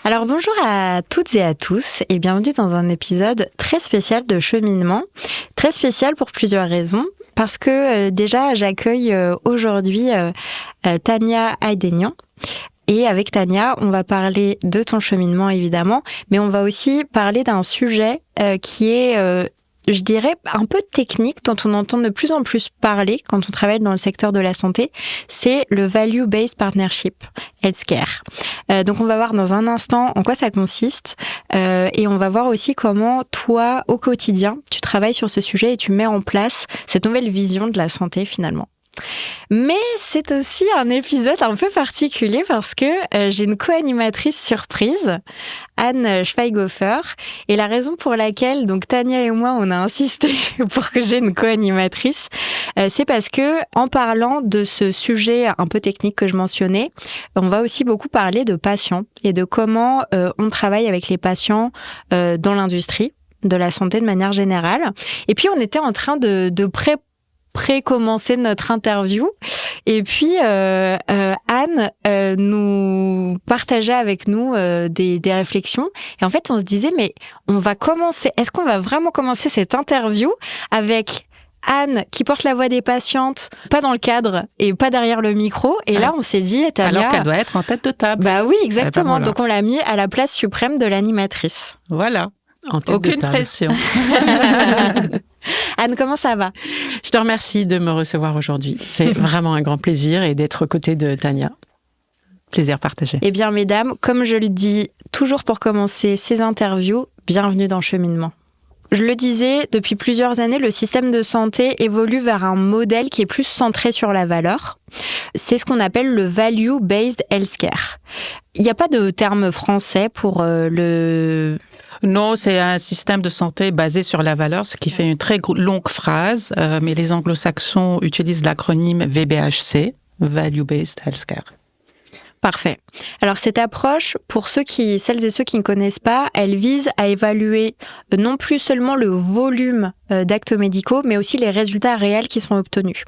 Alors bonjour à toutes et à tous et bienvenue dans un épisode très spécial de cheminement. Très spécial pour plusieurs raisons. Parce que déjà j'accueille aujourd'hui Tania Aydenian. Et avec Tania, on va parler de ton cheminement évidemment, mais on va aussi parler d'un sujet qui est, je dirais, un peu technique, dont on entend de plus en plus parler quand on travaille dans le secteur de la santé, c'est le Value-Based Partnership Healthcare. Donc on va voir dans un instant en quoi ça consiste et on va voir aussi comment toi, au quotidien, tu travailles sur ce sujet et tu mets en place cette nouvelle vision de la santé finalement. Mais c'est aussi un épisode un peu particulier parce que j'ai une co-animatrice surprise, Anne Schweighofer, et la raison pour laquelle donc Tania et moi on a insisté pour que j'ai une co-animatrice, c'est parce que en parlant de ce sujet un peu technique que je mentionnais, on va aussi beaucoup parler de patients et de comment on travaille avec les patients dans l'industrie de la santé de manière générale. Et puis on était en train de pré-commencer notre interview et puis Anne nous partageait avec nous des réflexions et en fait on se disait mais est-ce qu'on va vraiment commencer cette interview avec Anne qui porte la voix des patientes, pas dans le cadre et pas derrière le micro, et là on s'est dit Tania, alors qu'elle doit être en tête de table. Bah oui exactement, ben voilà. Donc on l'a mis à la place suprême de l'animatrice. Voilà. Aucune pression. Anne, comment ça va? Je te remercie de me recevoir aujourd'hui. C'est vraiment un grand plaisir et d'être aux côtés de Tania. Plaisir partagé. Eh bien, mesdames, comme je le dis toujours pour commencer ces interviews, bienvenue dans Cheminement. Je le disais, depuis plusieurs années, le système de santé évolue vers un modèle qui est plus centré sur la valeur. C'est ce qu'on appelle le Value-Based Healthcare. Il n'y a pas de terme français pour le... Non, c'est un système de santé basé sur la valeur, ce qui fait une très longue phrase, mais les anglo-saxons utilisent l'acronyme VBHC, Value-Based Healthcare. Parfait. Alors cette approche, pour celles et ceux qui ne connaissent pas, elle vise à évaluer non plus seulement le volume d'actes médicaux, mais aussi les résultats réels qui sont obtenus.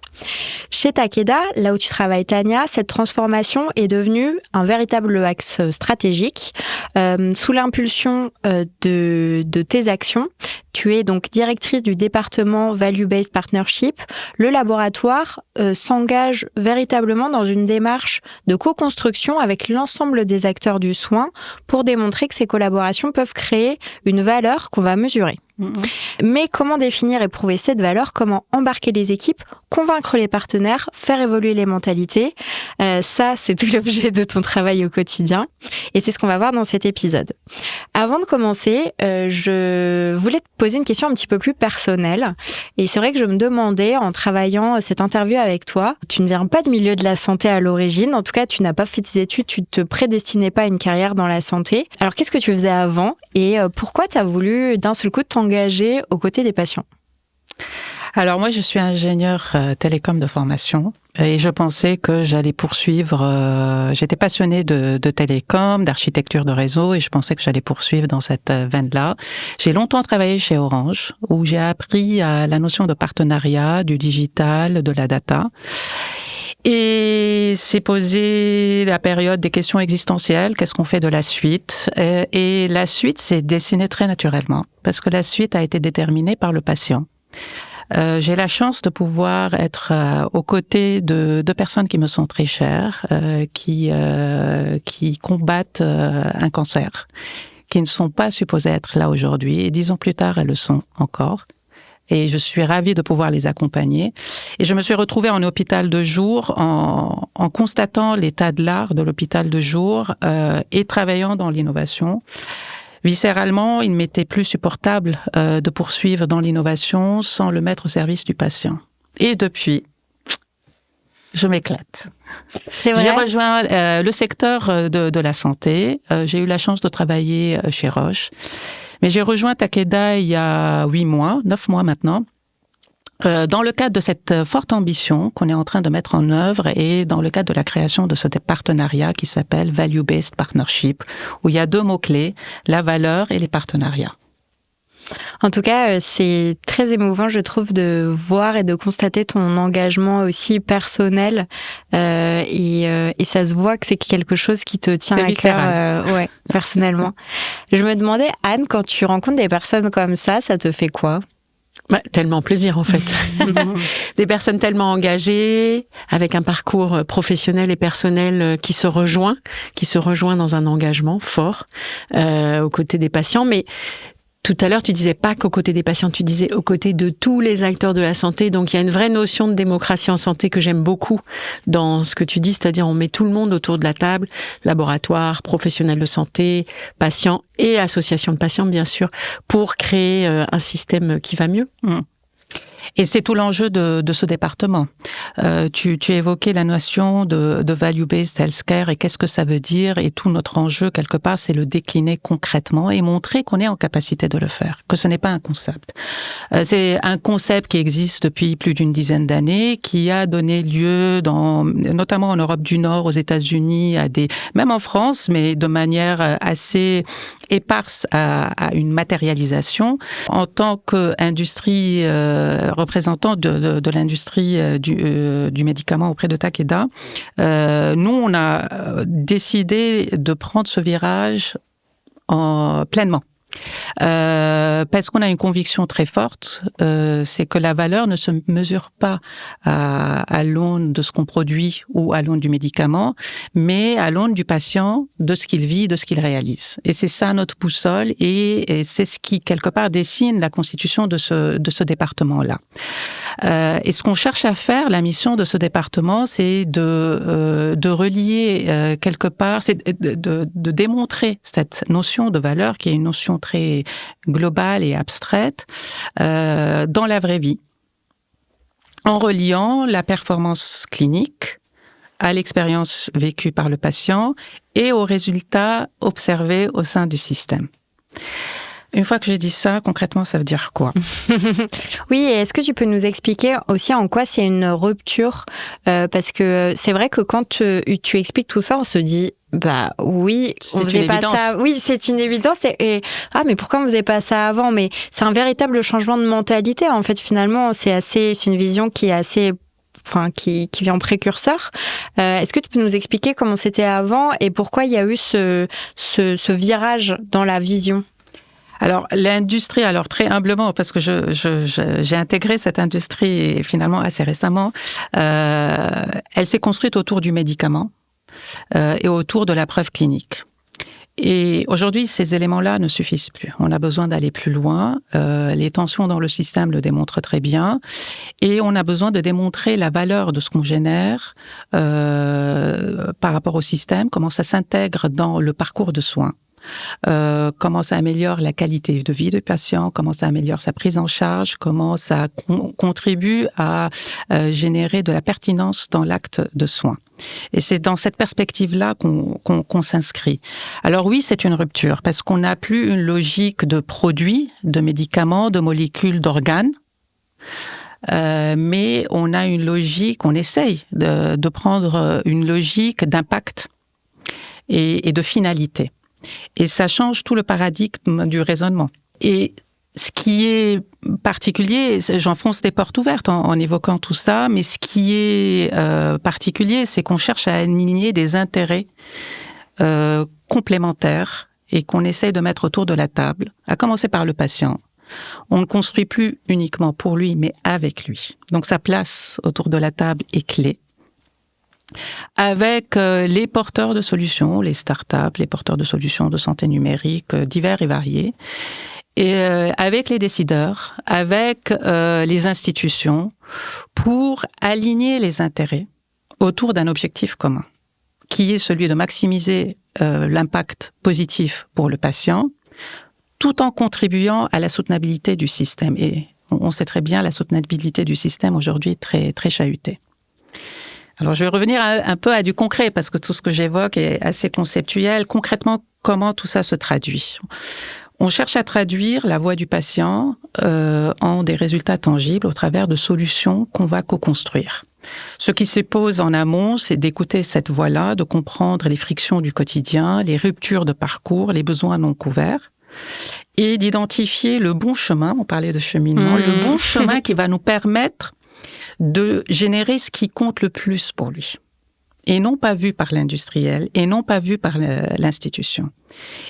Chez Takeda, là où tu travailles Tania, cette transformation est devenue un véritable axe stratégique. Sous l'impulsion de tes actions, tu es donc directrice du département Value-Based Partnership. Le laboratoire s'engage véritablement dans une démarche de co-construction avec l'ensemble des acteurs du soin pour démontrer que ces collaborations peuvent créer une valeur qu'on va mesurer. Mais comment définir et prouver cette valeur? Comment embarquer les équipes, convaincre les partenaires, faire évoluer les mentalités? Ça, c'est tout l'objet de ton travail au quotidien. Et c'est ce qu'on va voir dans cet épisode. Avant de commencer, je voulais te poser une question un petit peu plus personnelle. Et c'est vrai que je me demandais, en travaillant cette interview avec toi, tu ne viens pas du milieu de la santé à l'origine. En tout cas, tu n'as pas fait tes études, tu ne te prédestinais pas à une carrière dans la santé. Alors, qu'est-ce que tu faisais avant? Et pourquoi tu as voulu d'un seul coup t'engager aux côtés des patients? Alors moi, je suis ingénieure télécom de formation et je pensais que j'allais poursuivre. J'étais passionnée de télécom, d'architecture de réseau et je pensais que j'allais poursuivre dans cette veine-là. J'ai longtemps travaillé chez Orange où j'ai appris la notion de partenariat, du digital, de la data. Et s'est posé la période des questions existentielles, qu'est-ce qu'on fait de la suite? Et la suite s'est dessinée très naturellement, parce que la suite a été déterminée par le patient. J'ai la chance de pouvoir être aux côtés de personnes qui me sont très chères, qui combattent un cancer, qui ne sont pas supposées être là aujourd'hui, et 10 ans plus tard, elles le sont encore. Et je suis ravie de pouvoir les accompagner. Et je me suis retrouvée en hôpital de jour en constatant l'état de l'art de l'hôpital de jour et travaillant dans l'innovation. Viscéralement, il ne m'était plus supportable de poursuivre dans l'innovation sans le mettre au service du patient. Et depuis, je m'éclate. C'est vrai. J'ai rejoint le secteur de la santé. J'ai eu la chance de travailler chez Roche. Mais j'ai rejoint Takeda il y a 9 mois maintenant, dans le cadre de cette forte ambition qu'on est en train de mettre en œuvre et dans le cadre de la création de ce partenariat qui s'appelle Value-Based Partnership, où il y a 2 mots-clés, la valeur et les partenariats. En tout cas, c'est très émouvant, je trouve, de voir et de constater ton engagement aussi personnel. Et ça se voit que c'est quelque chose qui te tient à cœur. Ouais, personnellement. Je me demandais, Anne, quand tu rencontres des personnes comme ça te fait quoi ? Tellement plaisir en fait. Des personnes tellement engagées, avec un parcours professionnel et personnel qui se rejoint dans un engagement fort aux côtés des patients. Mais tout à l'heure, tu disais pas qu'aux côtés des patients, tu disais aux côtés de tous les acteurs de la santé. Donc, il y a une vraie notion de démocratie en santé que j'aime beaucoup dans ce que tu dis, c'est-à-dire on met tout le monde autour de la table, laboratoire, professionnels de santé, patients et associations de patients, bien sûr, pour créer un système qui va mieux. Et c'est tout l'enjeu de ce département. Tu évoquais la notion de value-based healthcare et qu'est-ce que ça veut dire, et tout notre enjeu, quelque part, c'est le décliner concrètement et montrer qu'on est en capacité de le faire, que ce n'est pas un concept. C'est un concept qui existe depuis plus d'une dizaine d'années, qui a donné lieu, notamment en Europe du Nord, aux États-Unis, même en France, mais de manière assez éparse à une matérialisation. En tant qu'industrie, représentant de l'industrie du médicament auprès de Takeda, nous, on a décidé de prendre ce virage pleinement. Parce qu'on a une conviction très forte, c'est que la valeur ne se mesure pas à l'aune de ce qu'on produit ou à l'aune du médicament, mais à l'aune du patient, de ce qu'il vit, de ce qu'il réalise. Et c'est ça notre boussole, et c'est ce qui, quelque part, dessine la constitution de ce département-là. Et ce qu'on cherche à faire, la mission de ce département, c'est de relier quelque part, c'est de démontrer cette notion de valeur qui est une notion très globale et abstraite dans la vraie vie, en reliant la performance clinique à l'expérience vécue par le patient et aux résultats observés au sein du système. Une fois que j'ai dit ça, concrètement, ça veut dire quoi ? Oui, et est-ce que tu peux nous expliquer aussi en quoi c'est une rupture ? Parce que c'est vrai que quand tu expliques tout ça, on se dit, bah oui, on faisait pas ça. Oui, c'est une évidence. Mais pourquoi on faisait pas ça avant ? Mais c'est un véritable changement de mentalité. En fait, finalement, c'est une vision qui est assez, qui vient en précurseur. Est-ce que tu peux nous expliquer comment c'était avant et pourquoi il y a eu ce virage dans la vision ? Alors, l'industrie, très humblement, parce que j'ai intégré cette industrie finalement assez récemment, elle s'est construite autour du médicament et autour de la preuve clinique. Et aujourd'hui, ces éléments-là ne suffisent plus. On a besoin d'aller plus loin. Les tensions dans le système le démontrent très bien. Et on a besoin de démontrer la valeur de ce qu'on génère par rapport au système, comment ça s'intègre dans le parcours de soins. Comment ça améliore la qualité de vie du patient, comment ça améliore sa prise en charge, comment ça contribue à générer de la pertinence dans l'acte de soin. Et c'est dans cette perspective-là qu'on s'inscrit. Alors oui, c'est une rupture, parce qu'on n'a plus une logique de produits, de médicaments, de molécules, d'organes, mais on a une logique, on essaye de prendre une logique d'impact et de finalité. Et ça change tout le paradigme du raisonnement. Et ce qui est particulier, j'enfonce des portes ouvertes en évoquant tout ça, mais ce qui est particulier, c'est qu'on cherche à aligner des intérêts complémentaires et qu'on essaye de mettre autour de la table, à commencer par le patient. On ne construit plus uniquement pour lui, mais avec lui. Donc sa place autour de la table est clé. Avec les porteurs de solutions, les startups, les porteurs de solutions de santé numérique divers et variés, et avec les décideurs, avec les institutions, pour aligner les intérêts autour d'un objectif commun, qui est celui de maximiser l'impact positif pour le patient, tout en contribuant à la soutenabilité du système. Et on sait très bien la soutenabilité du système aujourd'hui très, très chahutée. Alors, je vais revenir un peu à du concret, parce que tout ce que j'évoque est assez conceptuel. Concrètement, comment tout ça se traduit ? On cherche à traduire la voix du patient en des résultats tangibles au travers de solutions qu'on va co-construire. Ce qui se pose en amont, c'est d'écouter cette voix-là, de comprendre les frictions du quotidien, les ruptures de parcours, les besoins non couverts, et d'identifier le bon chemin, on parlait de cheminement, le bon chemin qui va nous permettre de générer ce qui compte le plus pour lui. et non pas vu par l'industriel, et non pas vu par l'institution.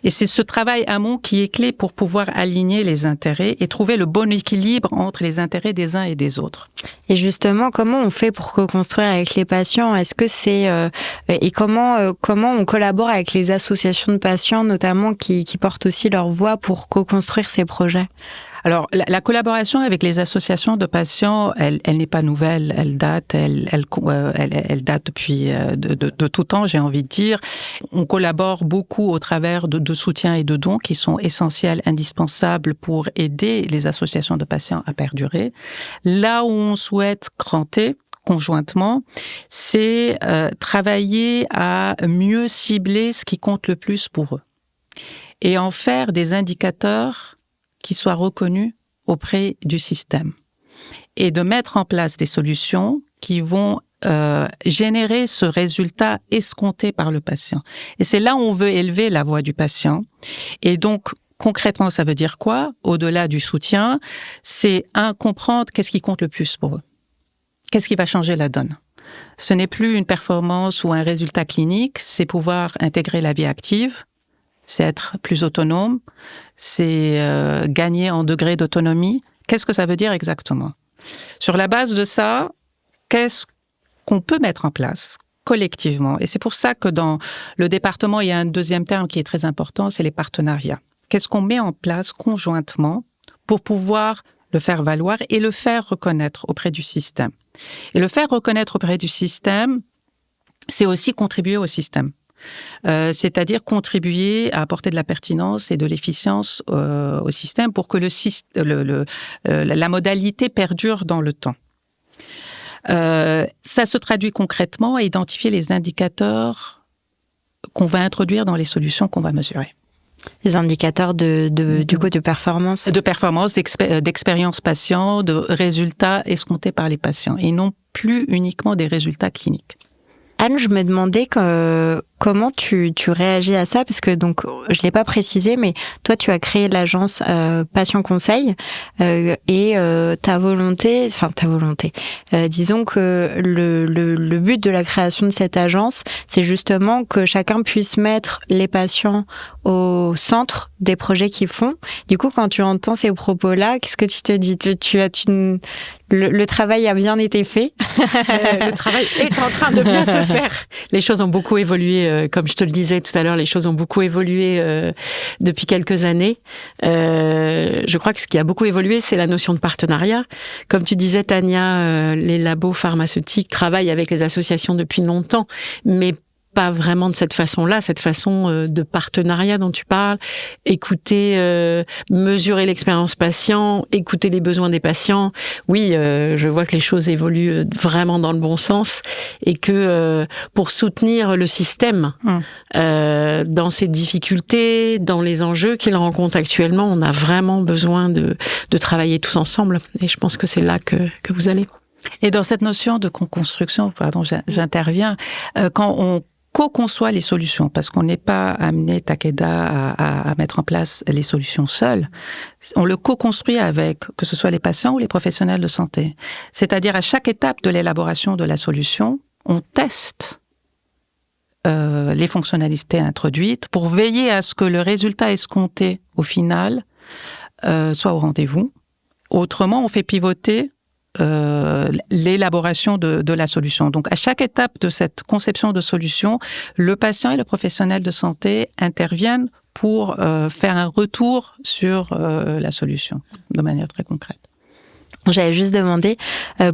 Et c'est ce travail amont qui est clé pour pouvoir aligner les intérêts et trouver le bon équilibre entre les intérêts des uns et des autres. Et justement, comment on fait pour co-construire avec les patients? Est-ce que c'est et comment on collabore avec les associations de patients, notamment qui portent aussi leur voix pour co-construire ces projets? Alors, la collaboration avec les associations de patients, elle n'est pas nouvelle. Elle date depuis de tout temps, j'ai envie de dire. On collabore beaucoup au travers de soutiens et de dons qui sont essentiels, indispensables pour aider les associations de patients à perdurer. Là où on souhaite cranter conjointement, c'est travailler à mieux cibler ce qui compte le plus pour eux et en faire des indicateurs qui soient reconnus auprès du système et de mettre en place des solutions qui vont générer ce résultat escompté par le patient. Et c'est là où on veut élever la voix du patient. Et donc, concrètement, ça veut dire quoi? Au-delà du soutien, c'est comprendre qu'est-ce qui compte le plus pour eux. Qu'est-ce qui va changer la donne? Ce n'est plus une performance ou un résultat clinique, c'est pouvoir intégrer la vie active, c'est être plus autonome, c'est gagner en degré d'autonomie. Qu'est-ce que ça veut dire exactement? Sur la base de ça, qu'est-ce qu'on peut mettre en place collectivement? Et c'est pour ça que dans le département, il y a un deuxième terme qui est très important, c'est les partenariats. Qu'est-ce qu'on met en place conjointement pour pouvoir le faire valoir et le faire reconnaître auprès du système? Et le faire reconnaître auprès du système, c'est aussi contribuer au système. C'est-à-dire contribuer à apporter de la pertinence et de l'efficience au système pour que la modalité perdure dans le temps. Ça se traduit concrètement à identifier les indicateurs qu'on va introduire dans les solutions qu'on va mesurer. Les indicateurs de performance. De performance, d'expérience patient, de résultats escomptés par les patients et non plus uniquement des résultats cliniques. Anne, je me demandais comment tu réagis à ça, parce que donc je l'ai pas précisé, mais toi tu as créé l'agence Patient Conseil et ta volonté, disons que le but de la création de cette agence, c'est justement que chacun puisse mettre les patients au centre des projets qu'ils font. Du coup, quand tu entends ces propos-là, qu'est-ce que tu te dis? Le travail a bien été fait. Le travail est en train de bien se faire. Les choses ont beaucoup évolué, comme je te le disais tout à l'heure, les choses ont beaucoup évolué depuis quelques années. Je crois que ce qui a beaucoup évolué, c'est la notion de partenariat. Comme tu disais, Tania, les labos pharmaceutiques travaillent avec les associations depuis longtemps, mais pas vraiment de cette façon-là, cette façon de partenariat dont tu parles, écouter, mesurer l'expérience patient, écouter les besoins des patients. Oui, je vois que les choses évoluent vraiment dans le bon sens et que pour soutenir le système dans ses difficultés, dans les enjeux qu'il rencontre actuellement, on a vraiment besoin de travailler tous ensemble. Et je pense que c'est là que vous allez. Et dans cette notion de co-construction, j'interviens, quand on co-conçoit les solutions, parce qu'on n'est pas amené, Takeda, à mettre en place les solutions seuls. On le co-construit avec, que ce soit les patients ou les professionnels de santé. C'est-à-dire, à chaque étape de l'élaboration de la solution, on teste les fonctionnalités introduites pour veiller à ce que le résultat escompté, au final, soit au rendez-vous. Autrement, on fait pivoter l'élaboration de la solution. Donc, à chaque étape de cette conception de solution, le patient et le professionnel de santé interviennent pour faire un retour sur la solution de manière très concrète. J'avais juste demandé,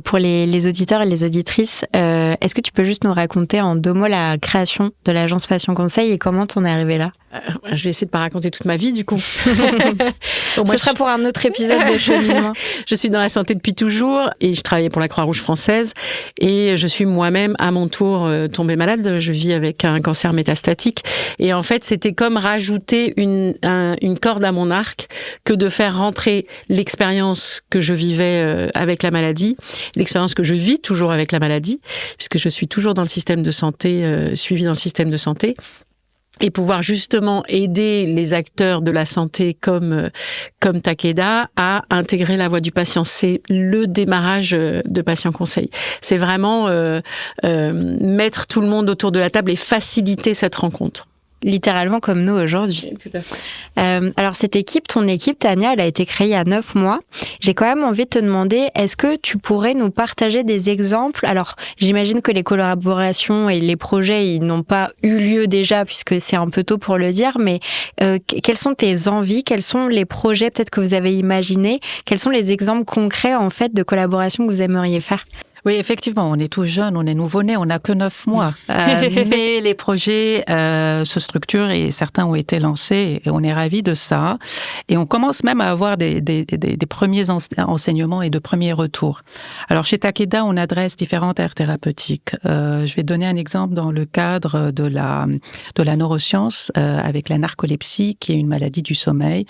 pour les auditeurs et les auditrices, est-ce que tu peux juste nous raconter en 2 mots la création de l'agence Patient Conseil et comment t'en es arrivé là? Je vais essayer de pas raconter toute ma vie, du coup. Donc, ce sera pour un autre épisode de cheminement. Je suis dans la santé depuis toujours et je travaillais pour la Croix-Rouge française et je suis moi-même à mon tour tombée malade. Je vis avec un cancer métastatique et en fait, c'était comme rajouter une corde à mon arc que de faire rentrer l'expérience que je vivais avec la maladie, l'expérience que je vis toujours avec la maladie, puisque je suis toujours dans le système de santé, suivie dans le système de santé. et pouvoir justement aider les acteurs de la santé comme Takeda à intégrer la voix du patient. C'est le démarrage de Patient Conseil. C'est vraiment mettre tout le monde autour de la table et faciliter cette rencontre. Littéralement comme nous aujourd'hui. Tout à fait. Alors cette équipe, ton équipe, Tania, elle a été créée il y a 9 mois. J'ai quand même envie de te demander, est-ce que tu pourrais nous partager des exemples? Alors j'imagine que les collaborations et les projets, ils n'ont pas eu lieu déjà puisque c'est un peu tôt pour le dire, mais quelles sont tes envies? Quels sont les projets peut-être que vous avez imaginés? Quels sont les exemples concrets en fait de collaboration que vous aimeriez faire? Oui, effectivement, on est tout jeune, on est nouveau-né, on n'a que 9 mois. Mais les projets se structurent et certains ont été lancés et on est ravis de ça. Et on commence même à avoir des premiers enseignements et de premiers retours. Alors chez Takeda, on adresse différentes aires thérapeutiques. Je vais donner un exemple dans le cadre de la neuroscience avec la narcolepsie, qui est une maladie du sommeil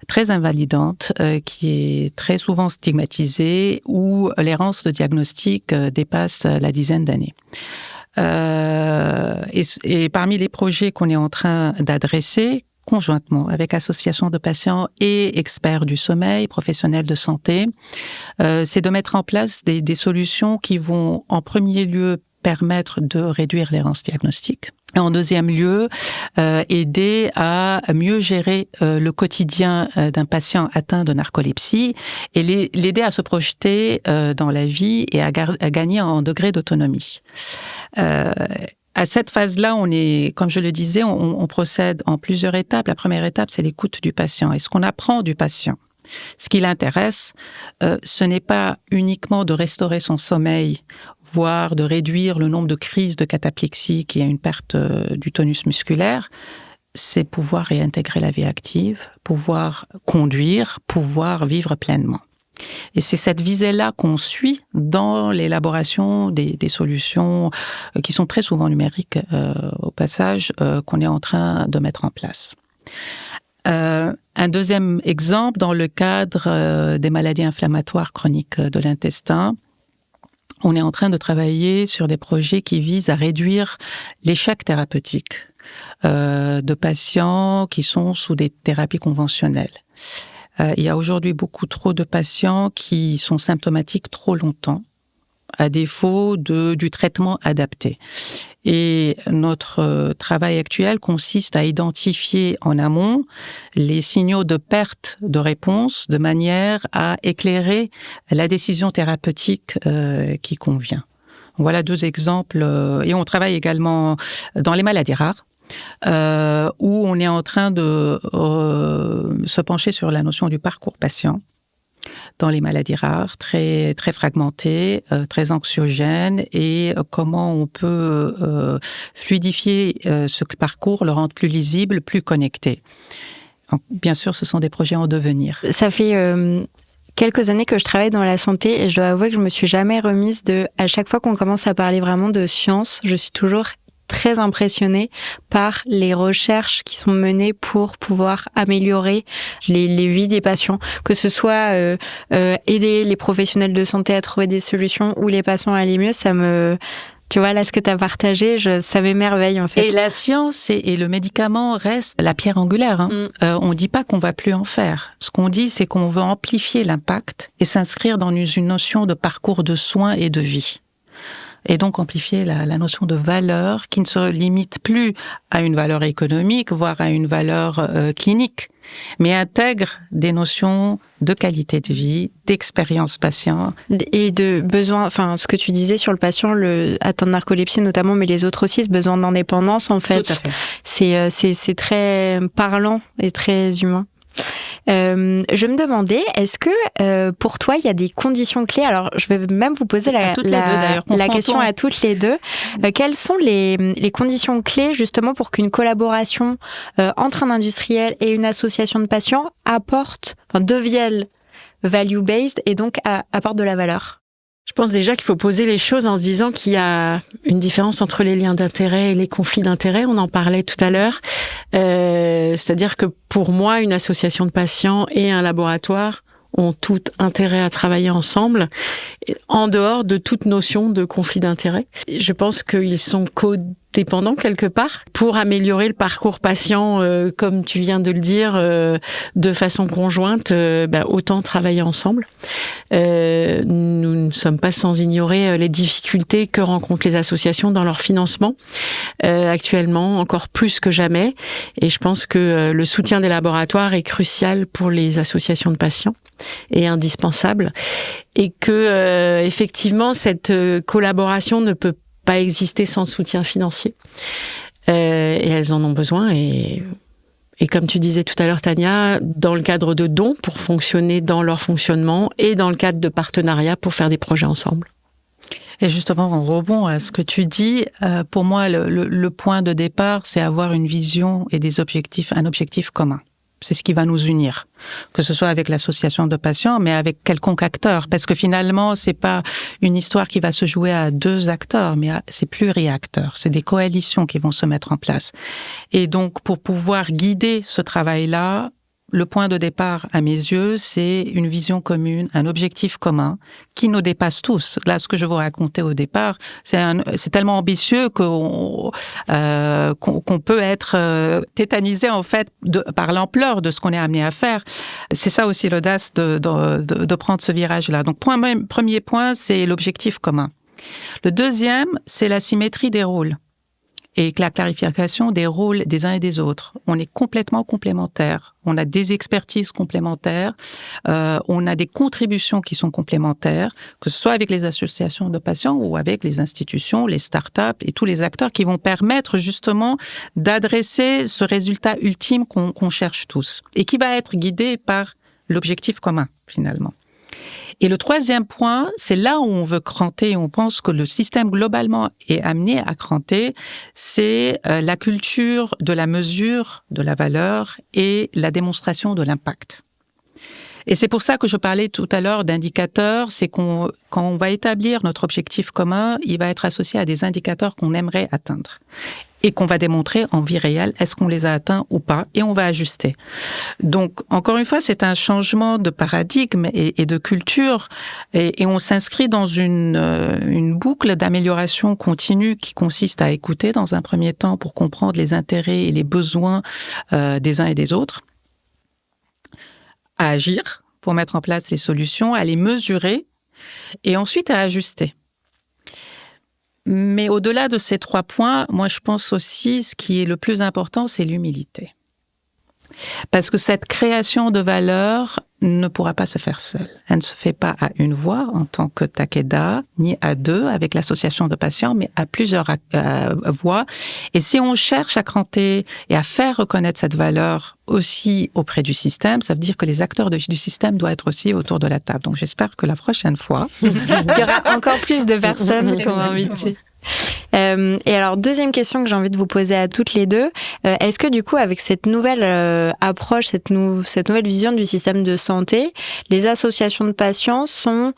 très invalidante, qui est très souvent stigmatisée, où l'errance de diagnostic dépasse la dizaine d'années. Et parmi les projets qu'on est en train d'adresser conjointement avec associations de patients et experts du sommeil, professionnels de santé, c'est de mettre en place des solutions qui vont en premier lieu permettre de réduire l'errance diagnostique. En deuxième lieu, aider à mieux gérer le quotidien d'un patient atteint de narcolepsie et l'aider à se projeter dans la vie et à gagner en degré d'autonomie. À cette phase-là, comme je le disais, on procède en plusieurs étapes. La première étape, c'est l'écoute du patient. Et ce qu'on apprend du patient, ce qui l'intéresse, ce n'est pas uniquement de restaurer son sommeil, voire de réduire le nombre de crises de cataplexie qui a une perte du tonus musculaire, c'est pouvoir réintégrer la vie active, pouvoir conduire, pouvoir vivre pleinement. Et c'est cette visée-là qu'on suit dans l'élaboration des solutions qui sont très souvent numériques au passage, qu'on est en train de mettre en place. Un deuxième exemple, dans le cadre des maladies inflammatoires chroniques de l'intestin, on est en train de travailler sur des projets qui visent à réduire l'échec thérapeutique de patients qui sont sous des thérapies conventionnelles. Il y a aujourd'hui beaucoup trop de patients qui sont symptomatiques trop longtemps, à défaut du traitement adapté. Et notre travail actuel consiste à identifier en amont les signaux de perte de réponse de manière à éclairer la décision thérapeutique qui convient. Voilà 2 exemples. Et on travaille également dans les maladies rares, où on est en train de se pencher sur la notion du parcours patient dans les maladies rares, très très fragmentées, très anxiogènes, et comment on peut fluidifier ce parcours, le rendre plus lisible, plus connecté. Donc, bien sûr, ce sont des projets en devenir. Ça fait quelques années que je travaille dans la santé et je dois avouer que je me suis jamais remise à chaque fois qu'on commence à parler vraiment de science, je suis toujours très impressionnée par les recherches qui sont menées pour pouvoir améliorer les vies des patients, que ce soit aider les professionnels de santé à trouver des solutions ou les patients à aller mieux. Tu vois, là, ce que tu as partagé, ça m'émerveille, en fait. Et la science et le médicament restent la pierre angulaire. On dit pas qu'on va plus en faire. Ce qu'on dit, c'est qu'on veut amplifier l'impact et s'inscrire dans une notion de parcours de soins et de vie. Et donc amplifier la notion de valeur qui ne se limite plus à une valeur économique, voire à une valeur clinique, mais intègre des notions de qualité de vie, d'expérience patient. Et de besoin, enfin, ce que tu disais sur le patient, atteint de narcolepsie notamment, mais les autres aussi, ce besoin d'indépendance, en fait. Tout à fait. C'est très parlant et très humain. Je me demandais, est-ce que pour toi il y a des conditions clés? Alors je vais même vous poser la question à toutes les deux. Quelles sont les conditions clés justement pour qu'une collaboration entre un industriel et une association de patients devienne value-based et donc apporte de la valeur? Je pense déjà qu'il faut poser les choses en se disant qu'il y a une différence entre les liens d'intérêt et les conflits d'intérêt. On en parlait tout à l'heure. C'est-à-dire que pour moi, une association de patients et un laboratoire ont tout intérêt à travailler ensemble, en dehors de toute notion de conflit d'intérêt. Je pense qu'ils sont dépendants quelque part pour améliorer le parcours patient, comme tu viens de le dire, de façon conjointe, autant travailler ensemble. Nous ne sommes pas sans ignorer les difficultés que rencontrent les associations dans leur financement, actuellement encore plus que jamais. Et je pense que le soutien des laboratoires est crucial pour les associations de patients et indispensable. Et que effectivement cette collaboration ne peut pas exister sans soutien financier. Et elles en ont besoin. Et comme tu disais tout à l'heure, Tania, dans le cadre de dons pour fonctionner dans leur fonctionnement et dans le cadre de partenariats pour faire des projets ensemble. Et justement, en rebond à ce que tu dis, pour moi, le point de départ, c'est avoir une vision et des objectifs, un objectif commun. C'est ce qui va nous unir, que ce soit avec l'association de patients, mais avec quelconque acteur, parce que finalement, c'est pas une histoire qui va se jouer à 2 acteurs, mais c'est pluri-acteurs, c'est des coalitions qui vont se mettre en place. Et donc, pour pouvoir guider ce travail-là, le point de départ, à mes yeux, c'est une vision commune, un objectif commun qui nous dépasse tous. Là, ce que je vous racontais au départ, c'est tellement ambitieux qu'on peut être tétanisé en fait par l'ampleur de ce qu'on est amené à faire. C'est ça aussi l'audace de prendre ce virage-là. Donc, premier point, c'est l'objectif commun. Le deuxième, c'est la symétrie des rôles. Et la clarification des rôles des uns et des autres. On est complètement complémentaires. On a des expertises complémentaires. On a des contributions qui sont complémentaires, que ce soit avec les associations de patients ou avec les institutions, les startups et tous les acteurs qui vont permettre justement d'adresser ce résultat ultime qu'on cherche tous et qui va être guidé par l'objectif commun, finalement. Et le troisième point, c'est là où on veut cranter, on pense que le système globalement est amené à cranter, c'est la culture de la mesure, de la valeur et la démonstration de l'impact. Et c'est pour ça que je parlais tout à l'heure d'indicateurs, c'est quand on va établir notre objectif commun, il va être associé à des indicateurs qu'on aimerait atteindre. Et qu'on va démontrer en vie réelle, est-ce qu'on les a atteints ou pas, et on va ajuster. Donc, encore une fois, c'est un changement de paradigme et de culture, et on s'inscrit dans une boucle d'amélioration continue qui consiste à écouter dans un premier temps pour comprendre les intérêts et les besoins des uns et des autres, à agir pour mettre en place les solutions, à les mesurer, et ensuite à ajuster. Mais au-delà de ces 3 points, moi je pense aussi ce qui est le plus important, c'est l'humilité. Parce que cette création de valeur ne pourra pas se faire seule. Elle ne se fait pas à une voix en tant que Takeda, ni à 2 avec l'association de patients, mais à plusieurs voix. Et si on cherche à cranter et à faire reconnaître cette valeur aussi auprès du système, ça veut dire que les acteurs du système doivent être aussi autour de la table. Donc j'espère que la prochaine fois, il y aura encore plus de personnes qu'on va inviter. Et alors, deuxième question que j'ai envie de vous poser à toutes les deux, est-ce que du coup, avec cette nouvelle approche, cette nouvelle vision du système de santé, les associations de patients sont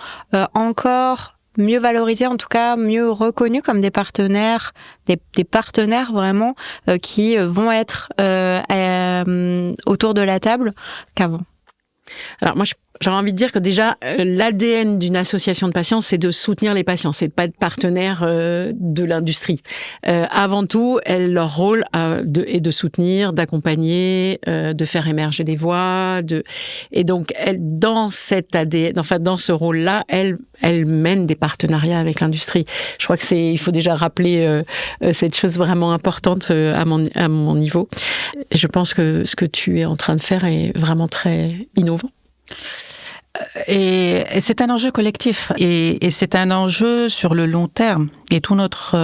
encore mieux valorisées, en tout cas mieux reconnues comme des partenaires, des partenaires vraiment qui vont être autour de la table qu'avant? Alors moi, j'aurais envie de dire que déjà, l'ADN d'une association de patients, c'est de soutenir les patients, c'est de pas être partenaire de l'industrie. Avant tout, leur rôle est de soutenir, d'accompagner, de faire émerger des voix, et donc dans cet ADN, enfin dans ce rôle-là, elle mène des partenariats avec l'industrie. Je crois que il faut déjà rappeler cette chose vraiment importante à mon niveau. Je pense que ce que tu es en train de faire est vraiment très innovant. Et c'est un enjeu collectif et c'est un enjeu sur le long terme. Et tout notre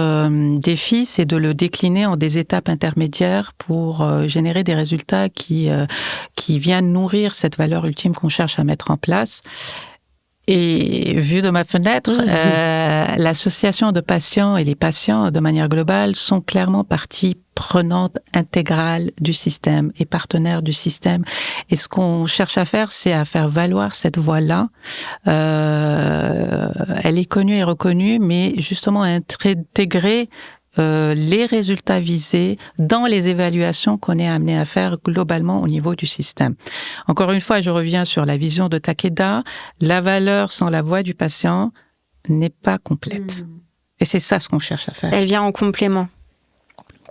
défi, c'est de le décliner en des étapes intermédiaires pour générer des résultats qui viennent nourrir cette valeur ultime qu'on cherche à mettre en place. Et vu de ma fenêtre, l'association de patients et les patients, de manière globale, sont clairement partie prenante intégrale du système et partenaire du système. Et ce qu'on cherche à faire, c'est à faire valoir cette voix-là. Elle est connue et reconnue, mais justement intégrer les résultats visés dans les évaluations qu'on est amené à faire globalement au niveau du système. Encore une fois, je reviens sur la vision de Takeda. La valeur sans la voix du patient n'est pas complète. Et c'est ça ce qu'on cherche à faire. Elle vient en complément.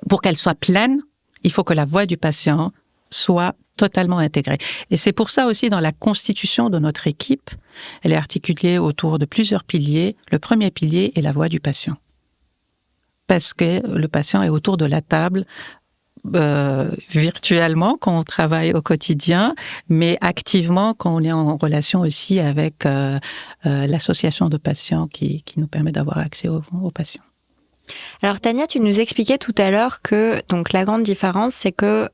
pour qu'elle soit pleine, il faut que la voix du patient soit totalement intégrée. Et c'est pour ça aussi, dans la constitution de notre équipe, elle est articulée autour de plusieurs piliers. Le premier pilier est la voix du patient. Parce que le patient est autour de la table, virtuellement quand on travaille au quotidien, mais activement quand on est en relation aussi avec l'association de patients qui nous permet d'avoir accès aux patients. Alors Tania, tu nous expliquais tout à l'heure que donc la grande différence, c'est que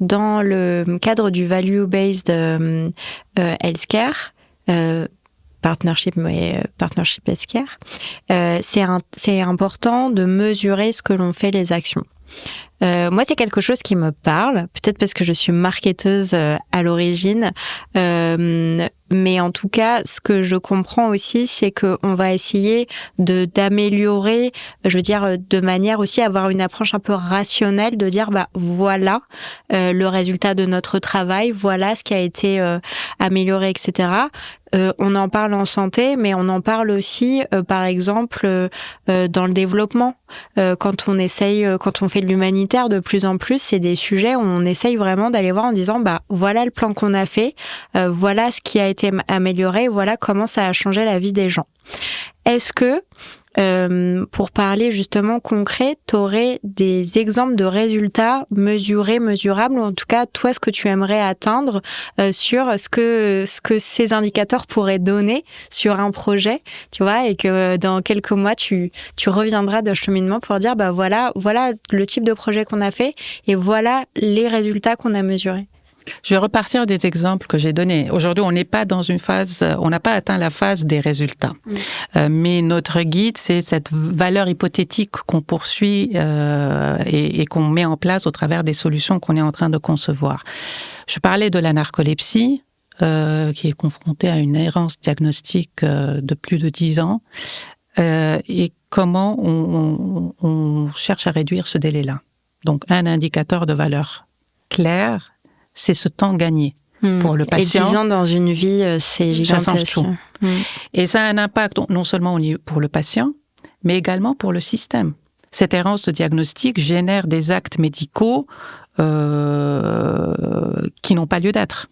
dans le cadre du value-based healthcare, partnership healthcare, c'est important de mesurer ce que l'on fait, les actions. Moi, c'est quelque chose qui me parle, peut-être parce que je suis marketeuse à l'origine, mais en tout cas, ce que je comprends aussi, c'est que on va essayer d'améliorer, je veux dire, de manière aussi à avoir une approche un peu rationnelle, de dire voilà le résultat de notre travail, voilà ce qui a été amélioré, etc. On en parle en santé, mais on en parle aussi, par exemple, dans le développement. Quand on fait de l'humanitaire, de plus en plus, c'est des sujets où on essaye vraiment d'aller voir en disant, voilà le plan qu'on a fait, voilà ce qui a été amélioré, voilà comment ça a changé la vie des gens. Est-ce que, pour parler justement concret, tu aurais des exemples de résultats mesurables, ou en tout cas, toi, ce que tu aimerais atteindre sur ce que ces indicateurs pourraient donner sur un projet, tu vois, et que dans quelques mois, tu reviendras de cheminement pour dire, voilà le type de projet qu'on a fait et voilà les résultats qu'on a mesurés. Je vais repartir des exemples que j'ai donnés. Aujourd'hui, on n'est pas dans une phase, on n'a pas atteint la phase des résultats. Mais notre guide, c'est cette valeur hypothétique qu'on poursuit et qu'on met en place au travers des solutions qu'on est en train de concevoir. Je parlais de la narcolepsie, qui est confrontée à une errance diagnostique de plus de 10 ans, et comment on cherche à réduire ce délai-là. Donc, un indicateur de valeur clair, c'est ce temps gagné pour le patient. Et 10 ans dans une vie, c'est gigantesque. Ça change tout. Et ça a un impact non seulement pour le patient, mais également pour le système. Cette errance de diagnostic génère des actes médicaux qui n'ont pas lieu d'être.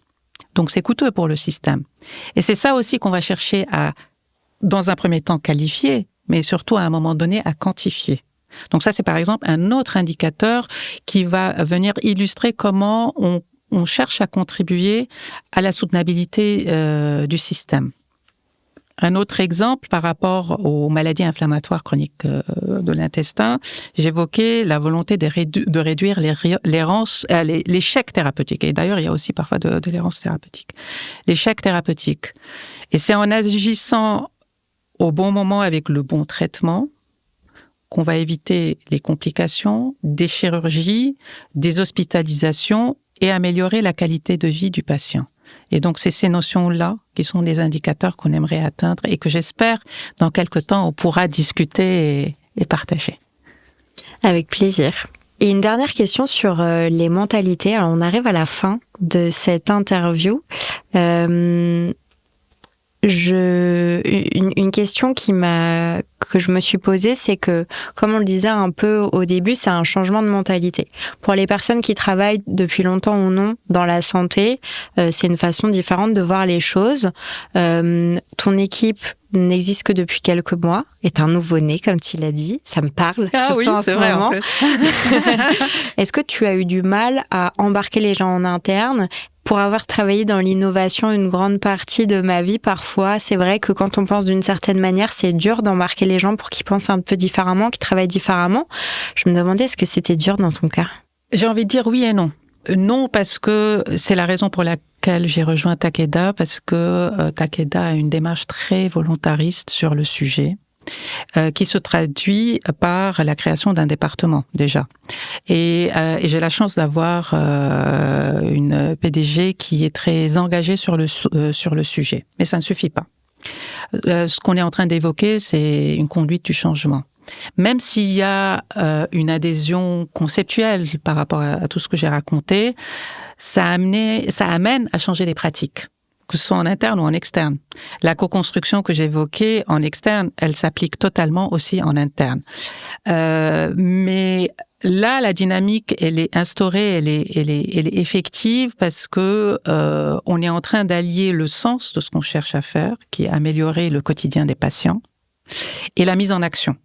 Donc c'est coûteux pour le système. Et c'est ça aussi qu'on va chercher à, dans un premier temps, qualifier, mais surtout à un moment donné, à quantifier. Donc ça, c'est par exemple un autre indicateur qui va venir illustrer comment on cherche à contribuer à la soutenabilité du système. Un autre exemple par rapport aux maladies inflammatoires chroniques de l'intestin, j'évoquais la volonté de réduire l'échec thérapeutique. Et d'ailleurs, il y a aussi parfois de l'errance thérapeutique. L'échec thérapeutique. Et c'est en agissant au bon moment avec le bon traitement qu'on va éviter les complications, des chirurgies, des hospitalisations et améliorer la qualité de vie du patient. Et donc, c'est ces notions-là qui sont des indicateurs qu'on aimerait atteindre et que j'espère, dans quelque temps, on pourra discuter et partager. Avec plaisir. Et une dernière question sur les mentalités. Alors, on arrive à la fin de cette interview. Une question que je me suis posée, c'est que, comme on le disait un peu au début, c'est un changement de mentalité. Pour les personnes qui travaillent depuis longtemps ou non dans la santé, c'est une façon différente de voir les choses. Ton équipe n'existe que depuis quelques mois, est un nouveau-né, comme tu l'as dit. Ça me parle, surtout oui, en ce moment. En plus. Est-ce que tu as eu du mal à embarquer les gens en interne? Pour avoir travaillé dans l'innovation une grande partie de ma vie, parfois, c'est vrai que quand on pense d'une certaine manière, c'est dur d'embarquer les gens pour qu'ils pensent un peu différemment, qu'ils travaillent différemment. Je me demandais, est-ce que c'était dur dans ton cas? J'ai envie de dire oui et non. Non, parce que c'est la raison pour laquelle j'ai rejoint Takeda, parce que Takeda a une démarche très volontariste sur le sujet. Qui se traduit par la création d'un département déjà. Et j'ai la chance d'avoir une PDG qui est très engagée sur le sujet. Mais ça ne suffit pas. Ce qu'on est en train d'évoquer, c'est une conduite du changement. Même s'il y a une adhésion conceptuelle par rapport à tout ce que j'ai raconté, ça amène à changer les pratiques, que ce soit en interne ou en externe. La co-construction que j'évoquais en externe, elle s'applique totalement aussi en interne. Mais là, la dynamique, elle est instaurée, elle est effective parce que on est en train d'allier le sens de ce qu'on cherche à faire, qui est améliorer le quotidien des patients, et la mise en action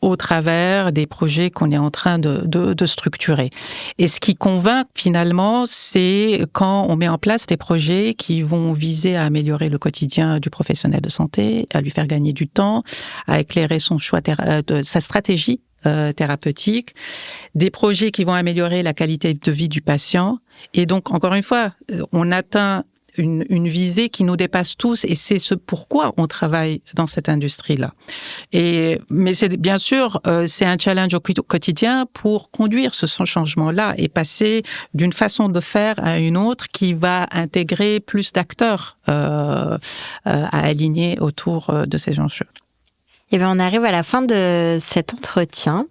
au travers des projets qu'on est en train de structurer. Et ce qui convainc finalement, c'est quand on met en place des projets qui vont viser à améliorer le quotidien du professionnel de santé, à lui faire gagner du temps, à éclairer son choix sa stratégie thérapeutique, des projets qui vont améliorer la qualité de vie du patient. Et donc, encore une fois, on atteint une visée qui nous dépasse tous, et c'est ce pourquoi on travaille dans cette industrie-là. Mais c'est bien sûr, c'est un challenge au quotidien pour conduire ce changement-là et passer d'une façon de faire à une autre qui va intégrer plus d'acteurs à aligner autour de ces enjeux. Eh bien, on arrive à la fin de cet entretien.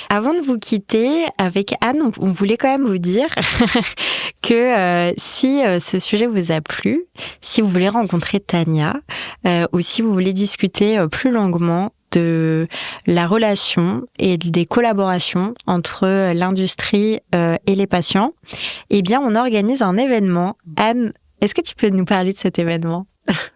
Avant de vous quitter, avec Anne, on voulait quand même vous dire que si ce sujet vous a plu, si vous voulez rencontrer Tania, ou si vous voulez discuter plus longuement de la relation et des collaborations entre l'industrie et les patients, eh bien, on organise un événement. Anne, est-ce que tu peux nous parler de cet événement ?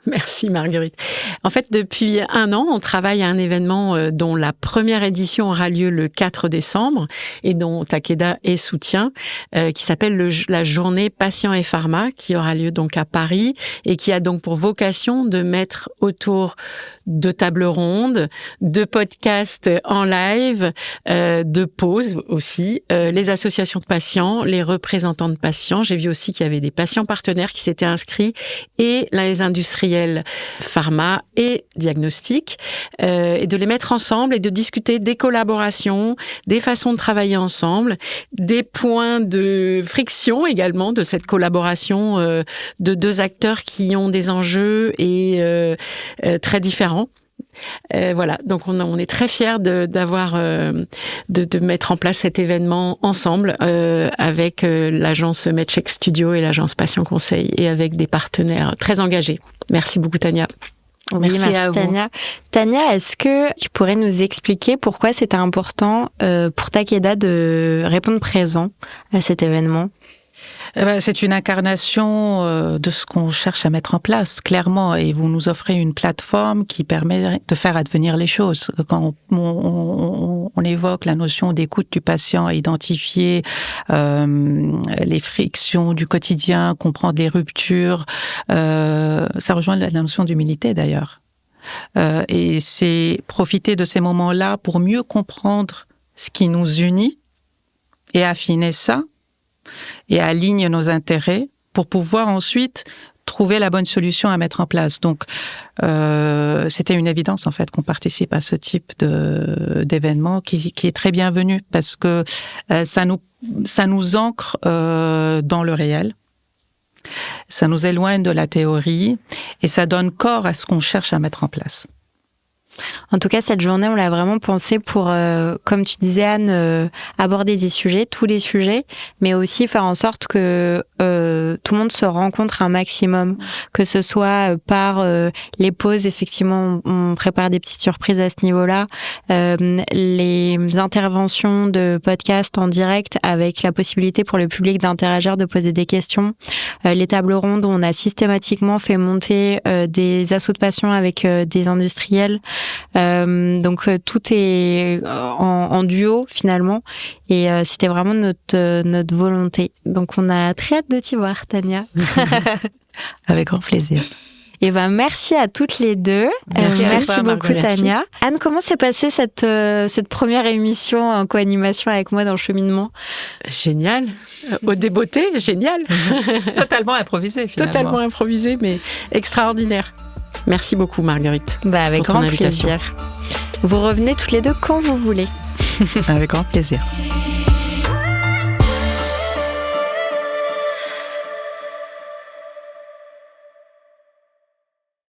Merci Marguerite. En fait, depuis 1 an, on travaille à un événement dont la première édition aura lieu le 4 décembre et dont Takeda est soutien, qui s'appelle la journée Patients et Pharma, qui aura lieu donc à Paris et qui a donc pour vocation de mettre autour de tables rondes, de podcasts en live, de pauses aussi, les associations de patients, les représentants de patients. J'ai vu aussi qu'il y avait des patients partenaires qui s'étaient inscrits et les industriels pharma et diagnostiques, et de les mettre ensemble et de discuter des collaborations, des façons de travailler ensemble, des points de friction également de cette collaboration de 2 acteurs qui ont des enjeux et très différents. Voilà, donc on est très fiers d'avoir de mettre en place cet événement ensemble avec l'agence MedCheck Studio et l'agence Patient Conseil et avec des partenaires très engagés. Merci beaucoup Tania. Merci à Tania. Vous. Tania, est-ce que tu pourrais nous expliquer pourquoi c'était important pour Takeda de répondre présent à cet événement ? C'est une incarnation de ce qu'on cherche à mettre en place, clairement, et vous nous offrez une plateforme qui permet de faire advenir les choses. Quand on évoque la notion d'écoute du patient, identifier les frictions du quotidien, comprendre les ruptures, ça rejoint la notion d'humilité d'ailleurs. Et c'est profiter de ces moments-là pour mieux comprendre ce qui nous unit et affiner ça, et aligne nos intérêts pour pouvoir ensuite trouver la bonne solution à mettre en place. Donc, c'était une évidence en fait qu'on participe à ce type d'événement qui est très bienvenu parce que ça nous ancre dans le réel, ça nous éloigne de la théorie et ça donne corps à ce qu'on cherche à mettre en place. En tout cas, cette journée, on l'a vraiment pensée pour, comme tu disais Anne, aborder des sujets, tous les sujets, mais aussi faire en sorte que tout le monde se rencontre un maximum, que ce soit par les pauses, effectivement, on prépare des petites surprises à ce niveau-là, les interventions de podcast en direct avec la possibilité pour le public d'interagir, de poser des questions, les tables rondes où on a systématiquement fait monter des assos de patients avec des industriels. Donc tout est en duo finalement et c'était vraiment notre volonté. Donc on a très hâte de t'y voir, Tania. Avec grand plaisir. Et merci à toutes les deux. Merci beaucoup Tania. Anne, comment s'est passée cette première émission en co-animation avec moi dans le cheminement ? Génial. Au débeauté, génial. Totalement improvisé finalement. Totalement improvisé, mais extraordinaire. Merci beaucoup Marguerite. Avec grand plaisir. Vous revenez toutes les deux quand vous voulez. Avec grand plaisir.